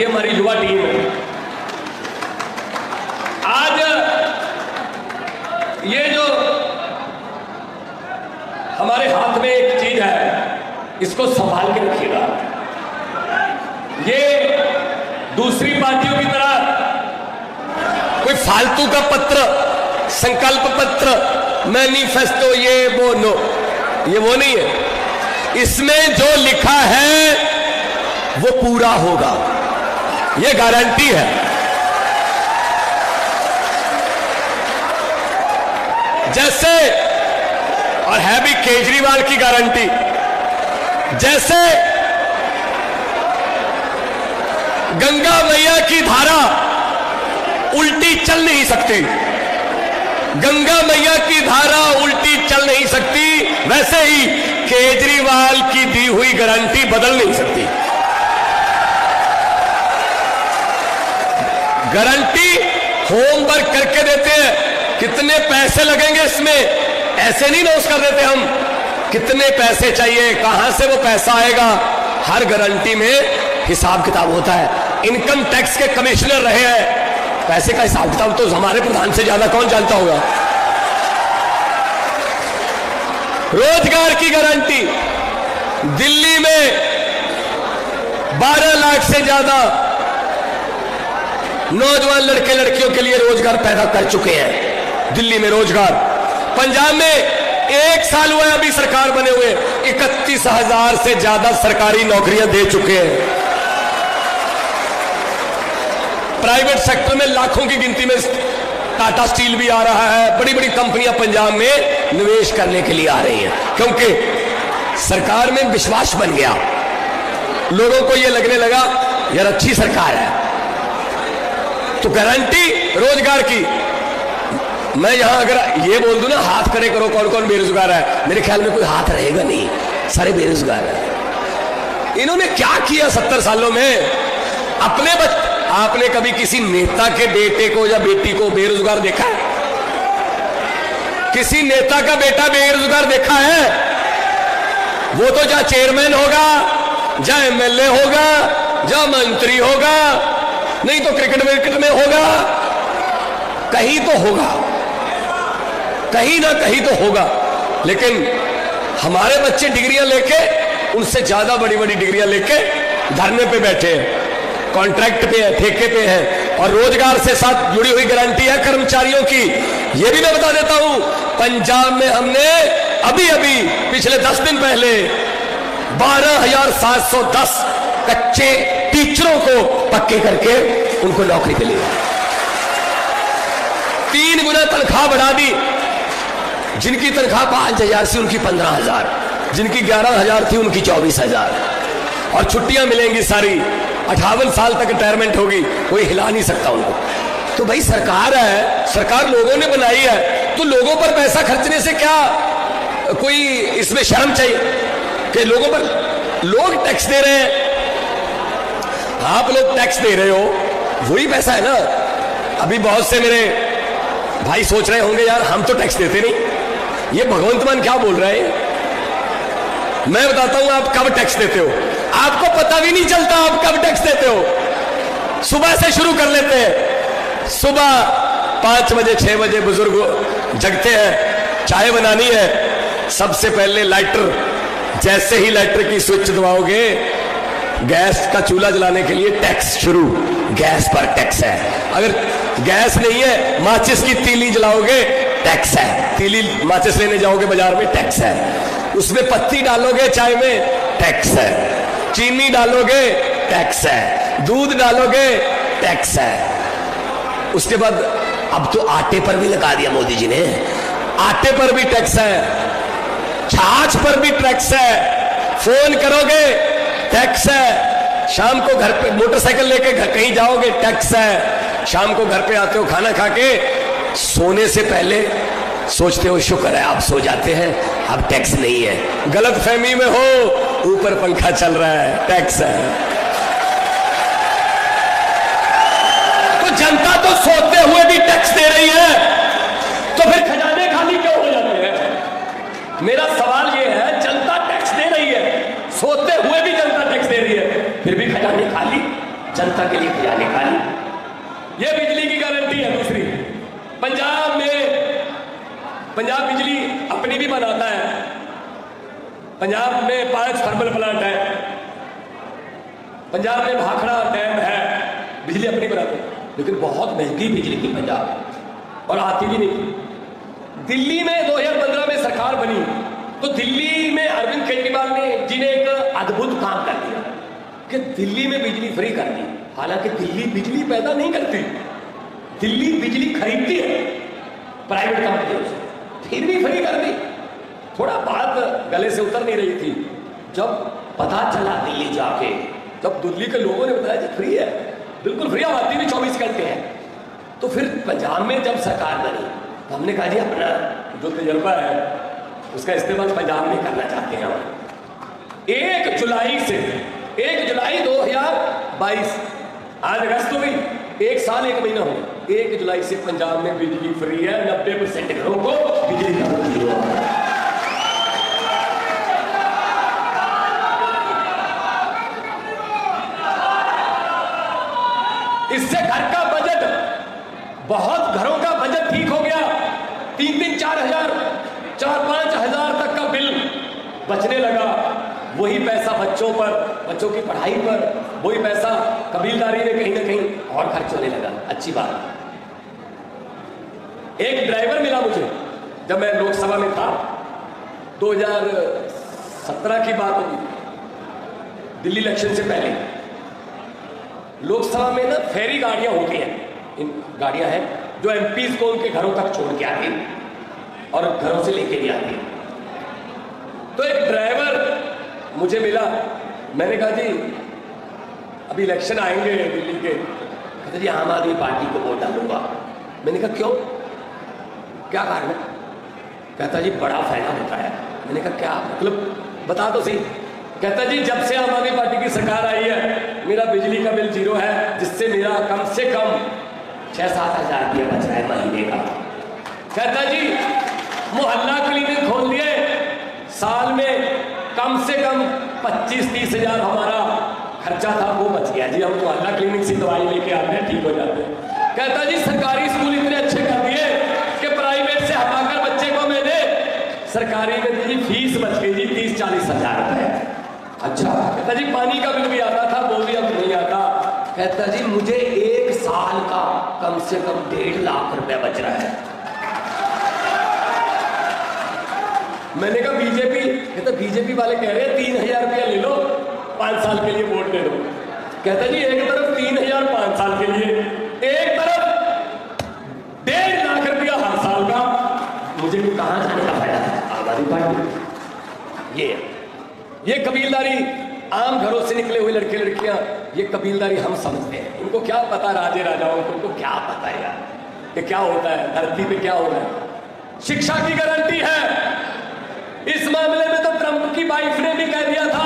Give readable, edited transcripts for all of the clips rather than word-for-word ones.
ये हमारी युवा टीम है। आज ये जो हमारे हाथ में एक चीज है, इसको संभाल के रखिएगा। ये दूसरी पार्टियों की तरह कोई फालतू का पत्र, संकल्प पत्र, मैनिफेस्टो, ये वो नो, ये वो नहीं है। इसमें जो लिखा है वो पूरा होगा, ये गारंटी है। जैसे, और है भी केजरीवाल की गारंटी, जैसे गंगा मैया की धारा उल्टी चल नहीं सकती, गंगा मैया की धारा उल्टी चल नहीं सकती, वैसे ही केजरीवाल की दी हुई गारंटी बदल नहीं सकती। गारंटी होमवर्क करके देते हैं, कितने पैसे लगेंगे इसमें, ऐसे नहीं नोट कर देते हम, कितने पैसे चाहिए, कहां से वो पैसा आएगा, हर गारंटी में हिसाब किताब होता है। इनकम टैक्स के कमिश्नर रहे हैं, पैसे का हिसाब किताब तो हमारे प्रधान से ज्यादा कौन जानता होगा। रोजगार की गारंटी, दिल्ली में 12 लाख से ज्यादा नौजवान लड़के लड़कियों के लिए रोजगार पैदा कर चुके हैं, दिल्ली में रोजगार। पंजाब में 1 साल हुआ अभी सरकार बने हुए, 31,000 से ज्यादा सरकारी नौकरियां दे चुके हैं। प्राइवेट सेक्टर में लाखों की गिनती में टाटा स्टील भी आ रहा है, बड़ी बड़ी कंपनियां पंजाब में निवेश करने के लिए आ रही हैं, क्योंकि सरकार में विश्वास बन गया, लोगों को यह लगने लगा यार अच्छी सरकार है। तो गारंटी रोजगार की, मैं यहां अगर ये बोल दूं ना, हाथ खड़े करो कौन कौन बेरोजगार है, मेरे ख्याल में कोई हाथ रहेगा नहीं, सारे बेरोजगार है। इन्होंने क्या किया 70 सालों में अपने आपने कभी किसी नेता के बेटे को या बेटी को बेरोजगार देखा है? किसी नेता का बेटा बेरोजगार देखा है? वो तो जा चेयरमैन होगा, जा एमएलए होगा, जा मंत्री होगा, नहीं तो क्रिकेट में होगा, कहीं तो होगा, कहीं ना कहीं तो होगा। लेकिन हमारे बच्चे डिग्रियां लेके, उनसे ज्यादा बड़ी बड़ी डिग्रियां लेके धरने पे बैठे हैं, कॉन्ट्रैक्ट पे है, ठेके पे है, और रोजगार से साथ जुड़ी हुई गारंटी है कर्मचारियों की। यह भी मैं बता देता हूं, पंजाब में हमने अभी अभी पिछले 10 दिन पहले 12,710 कच्चे टीचरों को पक्के करके उनको नौकरी पे लिया, 3 गुना तनख्वाह बढ़ा दी। जिनकी तनख्वाह 5,000 से उनकी 15,000, जिनकी 11,000 थी उनकी 24,000, और छुट्टियां मिलेंगी सारी, 58 साल तक रिटायरमेंट होगी, कोई हिला नहीं सकता उनको। तो भाई सरकार है, सरकार लोगों ने बनाई है, तो लोगों पर पैसा खर्चने से क्या कोई इसमें शर्म चाहिए कि लोगों पर लोग टैक्स दे रहे हैं, आप लोग टैक्स दे रहे हो, वही पैसा है ना। अभी बहुत से मेरे भाई सोच रहे होंगे यार हम तो टैक्स देते नहीं, ये भगवंत मान क्या बोल रहे हैं। मैं बताता हूं आप कब टैक्स देते हो, आपको पता भी नहीं चलता आप कब टैक्स देते हो। सुबह से शुरू कर लेते हैं, सुबह 5 बजे 6 बजे बुजुर्ग जगते हैं, चाय बनानी है, सबसे पहले लाइटर, जैसे ही लाइटर की स्विच दबाओगे गैस का चूल्हा जलाने के लिए टैक्स शुरू, गैस पर टैक्स है। अगर गैस नहीं है, माचिस की तीली जलाओगे टैक्स है, तीली माचिस लेने जाओगे बाजार में टैक्स है, उसमें पत्ती डालोगे चाय में टैक्स है, चीनी डालोगे टैक्स है, दूध डालोगे टैक्स है। उसके बाद अब तो आटे पर भी लगा दिया मोदी जी ने, आटे पर भी टैक्स है, छाछ पर भी टैक्स है, फोन करोगे टैक्स है, शाम को घर पे मोटरसाइकिल लेके कहीं जाओगे टैक्स है, शाम को घर पे आते हो खाना खा के, सोने से पहले सोचते हो शुक्र है आप सो जाते हैं, अब टैक्स नहीं है, गलत फहमी में हो, ऊपर पंखा चल रहा है, टैक्स है। तो जनता तो सोते हुए भी टैक्स दे रही है, तो फिर खजाने खाली क्यों हो जाते हैं? मेरा सवाल यह है, जनता टैक्स दे रही है, सोते हुए भी जनता टैक्स दे रही है, फिर भी खजाने खाली जनता के लिए क्या निकाली। ये बिजली की गारंटी है। दूसरी, पंजाब बिजली अपनी भी बनाता है। पंजाब में 5 थर्मल प्लांट है, पंजाब में भाखड़ा डैम है, बिजली अपनी बनाते हैं, लेकिन बहुत महंगी बिजली थी पंजाब और आती भी नहीं। दिल्ली में 2015 में सरकार बनी तो दिल्ली में अरविंद केजरीवाल जी ने एक अद्भुत काम कर दिया कि दिल्ली में बिजली फ्री कर दी। हालांकि दिल्ली बिजली पैदा नहीं करती, दिल्ली बिजली खरीदती है प्राइवेट कंपनियों से, फिर भी फ्री कर दी। थोड़ा बात गले से उतर नहीं रही थी। जब पता चला दिल्ली जाके, जब दिल्ली के लोगों ने बताया कि फ्री है, बिल्कुल फ्री, आती भी 24 घंटे है, तो फिर पंजाब में जब सरकार बनी तो हमने कहा जी अपना जो तजर्बा है उसका इस्तेमाल पंजाब में करना चाहते हैं हम। 1 जुलाई 2022, आज अगस्त हो गई, 1 साल 1 महीना हो, 1 जुलाई से पंजाब में बिजली फ्री है। 90% घरों को बिजली का बिल जीरो आ रहा है। इससे घर का बजट, बहुत घरों का बजट ठीक हो गया। 3-3, 4,000, 4-5 हजार तक का बिल बचने लगा। वही पैसा बच्चों पर, बच्चों की पढ़ाई पर, वही पैसा कबीलदारी में कहीं ना कहीं और खर्च होने लगा। अच्छी बात। एक ड्राइवर मिला मुझे जब मैं लोकसभा में था, 2017 की बात होगी, दिल्ली इलेक्शन से पहले। लोकसभा में ना फेरी गाड़ियां होती हैं, इन गाड़ियां हैं जो एमपीज को उनके घरों तक छोड़ के आती और घरों से लेके भी आती। तो एक ड्राइवर मुझे मिला, मैंने कहा जी अभी इलेक्शन आएंगे दिल्ली के, कहते जी आम आदमी पार्टी को वोट डालूंगा। मैंने कहा क्यों, क्या कारण है? कहता जी बड़ा फायदा होता है। मैंने कहा क्या मतलब, बता दो सही। कहता जी जब से आम आदमी पार्टी की सरकार आई है मेरा बिजली का बिल जीरो है, जिससे मेरा कम से कम 6-7 हजार रुपया बच रहा है महीने का। कहता जी मोहल्ला क्लिनिक खोल दिए, साल में कम से कम 25-30 हजार हमारा खर्चा था वो बच गया जी। हम मोहल्ला क्लिनिक से दवाई लेके आते हैं, ठीक हो जाते हैं। कहता जी सरकारी स्कूल इतने अच्छे कर दिए कि प्राइवेट से हटाकर बच्चे को मैंने सरकारी में दी, फीस बच गई जी 30-40 हजार रुपए। अच्छा। कहता जी पानी का बिल भी आता था, वो भी अब नहीं आता। कहता जी मुझे 1 साल का कम से कम 1.5 लाख रुपया बच रहा है। मैंने कहा बीजेपी, कहता बीजेपी वाले कह रहे हैं 3,000 रुपया ले लो, 5 साल के लिए वोट दे दो। कहता जी एक तरफ 3,000 5 साल के लिए, एक तरफ 1.5 लाख रुपया हर साल का, मुझे कहां जाने का फायदा है? आम आदमी पार्टी। ये कबीलदारी, आम घरों से निकले हुए लड़के लड़कियां, ये कबीलदारी हम समझते हैं। उनको क्या पता राजे राजाओं को, उनको क्या पता है यार कि क्या होता है धरती पे, क्या हो रहा है। शिक्षा की गारंटी है। इस मामले में तो ट्रंप की वाइफ ने भी कह दिया था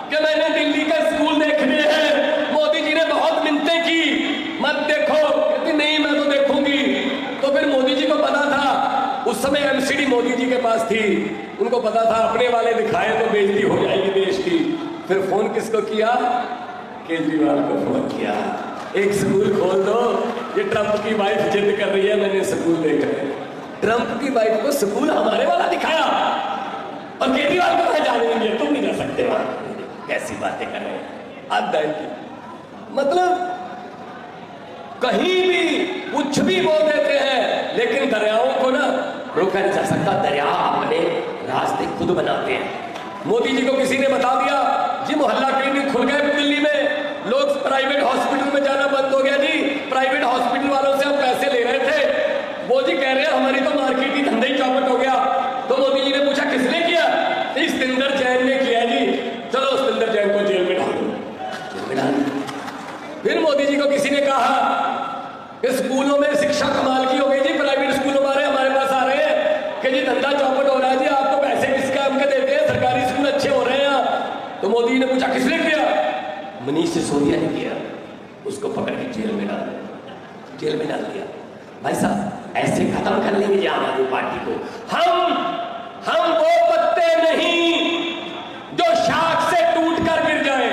कि मैंने दिल्ली के स्कूल देखने हैं। मोदी जी ने बहुत मिन्नतें की, मत देखो, कहती नहीं मैं तो देखूंगी। तो फिर मोदी जी को पता था, उस समय एमसीडी मोदी जी के पास थी, उनको पता था अपने वाले दिखाए तो बेइज्जती हो जाएगी देश की। फिर फोन किसको किया? केजरीवाल को फोन किया, एक स्कूल खोल दो, ये ट्रंप की वाइफ जिद कर रही है, मैंने स्कूल देखा। ट्रंप की वाइफ को स्कूल हमारे वाला दिखाया और केजरीवाल को कहा जाने देंगे, तुम नहीं जा सकते वहां। कैसी बातें कर रहे हैं आप की, मतलब कहीं भी कुछ भी बोल देते हैं, लेकिन दरियाओं को ना रोका नहीं जा सकता। दरिया अपने रास्ते खुद बनाते हैं। मोदी जी को किसी ने बता दिया जी मोहल्ला क्लिनिक खुल गए दिल्ली में, लोग प्राइवेट हॉस्पिटल में जाना बंद हो गया जी, प्राइवेट हॉस्पिटल वालों से हम पैसे ले रहे थे, वो जी कह रहे हैं हमारी तो मार्केट की धंधा ही चौपट हो गया। तो मोदी जी ने पूछा किसने किया? सतिंदर जैन ने किया जी, चलो सतिंदर जैन को जेल में डाल दो। फिर मोदी जी को किसी ने कहा कि स्कूलों में शिक्षा कमाल की हो गई जी, प्राइवेट स्कूल हमारे पास आ रहे हैं कि जी धंधा चौपट हो रहा है जी, आपको पैसे किस काम के देते हैं, सरकारी स्कूल अच्छे हो रहे हैं। तो मोदी जी ने पूछा किसने किया? मनीष सिसोदिया ने किया। उसको पकड़ के जेल में डाल दिया। भाई साहब ऐसे खत्म कर लेंगे आम आदमी पार्टी को। हम वो पत्ते नहीं जो शाख से टूट कर गिर जाए।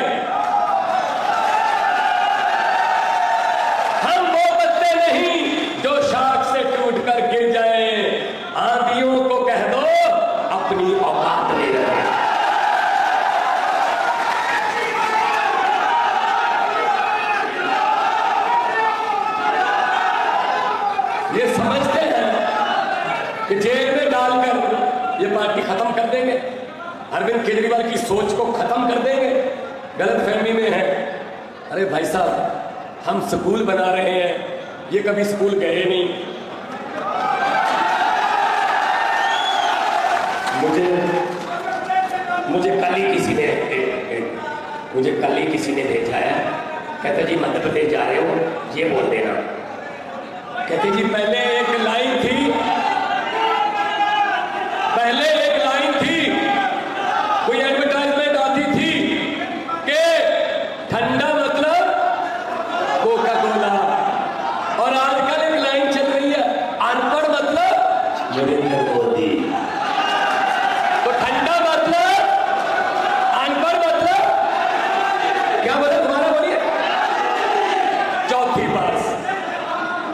की खत्म कर देंगे, अरविंद केजरीवाल की सोच को खत्म कर देंगे, गलत फहमी में है। अरे भाई साहब, हम स्कूल बना रहे हैं, ये कभी स्कूल गए नहीं। मुझे कल ही किसी ने भेजा है, कहते जी मध्य प्रदेश जा रहे हो, ये बोल देना। कहते जी पहले एक लाइन थी, कोई एडवर्टाइजमेंट आती थी कि ठंडा मतलब कोका कोला, और आजकल एक लाइन चल रही है, अनपढ़ मतलब नरेंद्र मोदी। तो ठंडा मतलब, अनपढ़ मतलब क्या बोले तुम्हारा, बोलिए।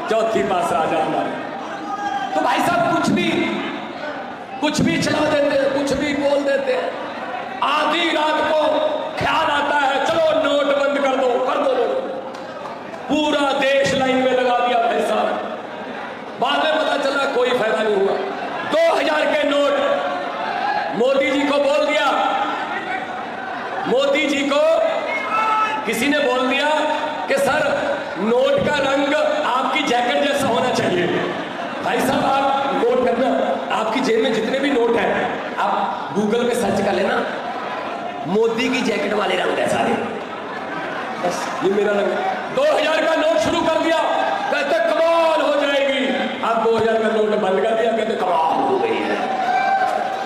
चौथी पास राजा हमारे। तो भाई साहब कुछ भी चला देते हैं, कुछ भी बोल देते हैं। आधी रात को ख्याल आता है चलो नोट बंद कर दो। पूरा देश लाइन में लगा दिया भाई साहब। बाद में पता चला कोई फायदा नहीं हुआ। 2000 के नोट मोदी जी को बोल दिया, मोदी जी को किसी ने बोल दिया कि सर नोट का रंग आपकी जैकेट जैसा होना चाहिए। भाई साहब आप नोट करना, आपकी जेब में जितने भी नोट हैं आप गूगल पे सर्च कर लेना, मोदी की जैकेट वाले रंग है सारे। बस ये मेरा रंग। 2000 का नोट शुरू कर दिया, कहते कमाल हो जाएगी। अब 2000 का नोट बंद कर दिया, कहते कमाल हो गई है।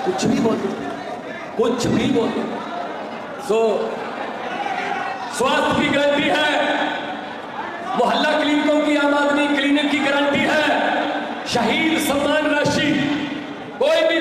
कुछ भी बोल। सो स्वास्थ्य की गारंटी है, मोहल्ला क्लिनिकों की, आम आदमी क्लिनिक की गारंटी है, शहीद सम्मान राशि, कोई भी